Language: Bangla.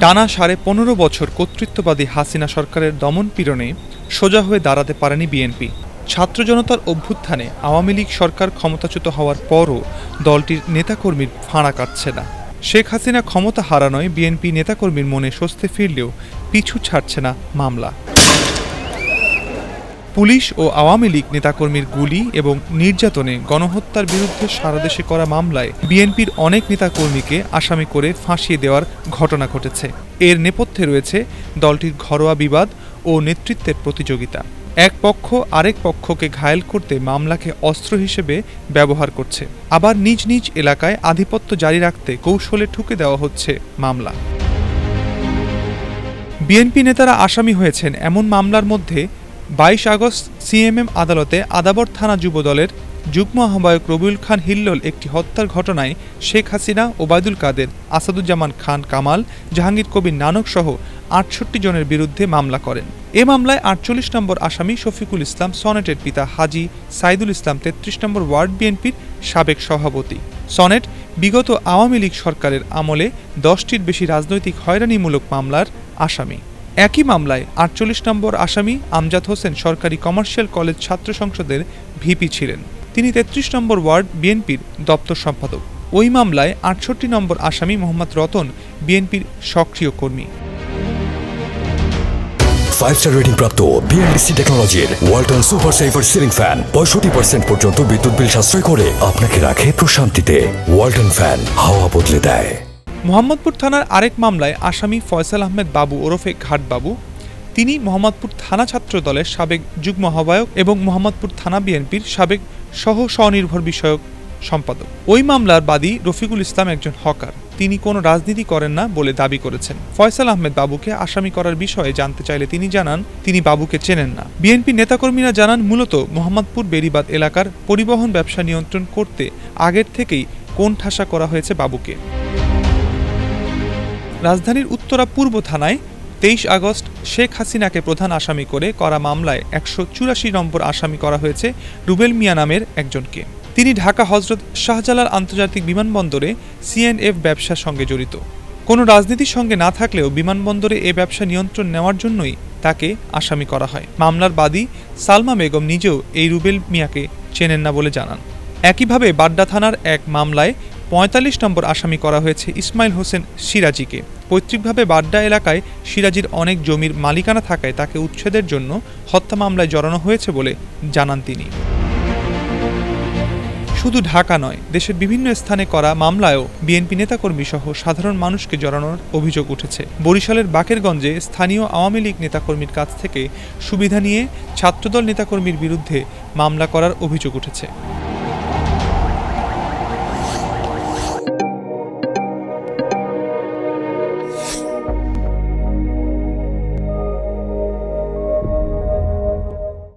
টানা 15.5 বছর কর্তৃত্ববাদী হাসিনা সরকারের দমন পীড়নে সোজা হয়ে দাঁড়াতে পারেনি বিএনপি। ছাত্র জনতার অভ্যুত্থানে আওয়ামী লীগ সরকার ক্ষমতাচ্যুত হওয়ার পরও দলটির নেতাকর্মীর ফাঁড়া কাটছে না। শেখ হাসিনা ক্ষমতা হারানোয় বিএনপি নেতাকর্মীর মনে স্বস্তি ফিরলেও পিছু ছাড়ছে না মামলা। পুলিশ ও আওয়ামী লীগ নেতাকর্মীর গুলি এবং নির্যাতনে গণহত্যার বিরুদ্ধে সারা দেশে করা মামলায় বিএনপির অনেক নেতাকর্মীকে আসামি করে ফাঁসিয়ে দেওয়ার ঘটনা ঘটেছে। এর নেপথ্যে রয়েছে দলটির ঘরোয়া বিবাদ ও নেতৃত্বের প্রতিযোগিতা। এক পক্ষ আরেক পক্ষকে ঘায়েল করতে মামলাকে অস্ত্র হিসেবে ব্যবহার করছে, আবার নিজ নিজ এলাকায় আধিপত্য জারি রাখতে কৌশলে ঠুকে দেওয়া হচ্ছে মামলা। বিএনপি নেতারা আসামি হয়েছেন এমন মামলার মধ্যে 22 আগস্ট সিএমএম আদালতে আদাবর থানা যুবদলের যুগ্ম আহ্বায়ক রবিউল খান হিল্লোল একটি হত্যার ঘটনায় শেখ হাসিনা, ওবায়দুল কাদের, আসাদুজ্জামান খান কামাল, জাহাঙ্গীর কবির নানক সহ 68 জনের বিরুদ্ধে মামলা করেন। এ মামলায় 48 নম্বর আসামি শফিকুল ইসলাম সনেটের পিতা হাজি সাইদুল ইসলাম 33 নম্বর ওয়ার্ড বিএনপির সাবেক সভাপতি। সনেট বিগত আওয়ামী লীগ সরকারের আমলে 10টির বেশি রাজনৈতিক হয়রানিমূলক মামলার আসামি। একই মামলায় 48 নম্বর আসামি আমজাদ হোসেন সরকারি কমার্শিয়াল কলেজ ছাত্র সংসদের ভিপি ছিলেন। তিনি 33 নম্বর ওয়ার্ড বিএনপির দপ্তর সম্পাদক। ওই মামলায় 68 নম্বর আসামি মোহাম্মদ রতন বিএনপির সক্রিয় কর্মী। 5-স্টার রেটিং প্রাপ্ত বিএলডিসি টেকনোলজির Walton super saver ceiling fan 65% পর্যন্ত বিদ্যুৎ বিল সাশ্রয় করে আপনাকে রাখে প্রশান্তিতে। ওয়ালটন ফ্যান হাওয়া বদলে দেয়। মোহাম্মদপুর থানার আরেক মামলায় আসামি ফয়সাল আহমেদ বাবু ওরফে ঘাট বাবু। তিনি মোহাম্মদপুর থানা ছাত্র দলের সাবেক যুগ্ম আহ্বায়ক এবং মোহাম্মদপুর থানা বিএনপির সাবেক স্বনির্ভর বিষয়ক সম্পাদক। ওই মামলার বাদী রফিকুল ইসলাম একজন হকার। তিনি কোনো রাজনীতি করেন না বলে দাবি করেছেন। ফয়সাল আহমেদ বাবুকে আসামি করার বিষয়ে জানতে চাইলে তিনি জানান তিনি বাবুকে চেনেন না। বিএনপি নেতাকর্মীরা জানান মূলত মোহাম্মদপুর বেড়িবাঁধ এলাকার পরিবহন ব্যবসা নিয়ন্ত্রণ করতে আগের থেকেই কোণঠাসা করা হয়েছে বাবুকে। রাজধানীর উত্তরা পূর্ব থানায় 23 আগস্ট শেখ হাসিনাকে প্রধান আসামি করে করা মামলায় 184 নম্বর আসামি করা হয়েছে রুবেল মিয়া নামের একজনকে। তিনি ঢাকা হজরত শাহজালাল আন্তর্জাতিক বিমানবন্দরে সিএনএফ ব্যবসার সঙ্গে জড়িত। কোনো রাজনীতির সঙ্গে না থাকলেও বিমানবন্দরে এ ব্যবসা নিয়ন্ত্রণ নেওয়ার জন্যই তাকে আসামি করা হয়। মামলার বাদী সালমা বেগম নিজেও এই রুবেল মিয়াকে চেনেন না বলে জানান। একইভাবে বাড্ডা থানার এক মামলায় 45 নম্বর আসামি করা হয়েছে ইসমাইল হোসেন সিরাজিকে। পৈতৃকভাবে বাড্ডা এলাকায় সিরাজির অনেক জমির মালিকানা থাকায় তাকে উচ্ছেদের জন্য হত্যা মামলায় জড়ানো হয়েছে বলে জানান তিনি। শুধু ঢাকা নয়, দেশের বিভিন্ন স্থানে করা মামলায়ও বিএনপি নেতাকর্মী সহ সাধারণ মানুষকে জড়ানোর অভিযোগ উঠেছে। বরিশালের বাকেরগঞ্জে স্থানীয় আওয়ামী লীগ নেতাকর্মীর কাছ থেকে সুবিধা নিয়ে ছাত্রদল নেতাকর্মীর বিরুদ্ধে মামলা করার অভিযোগ উঠেছে।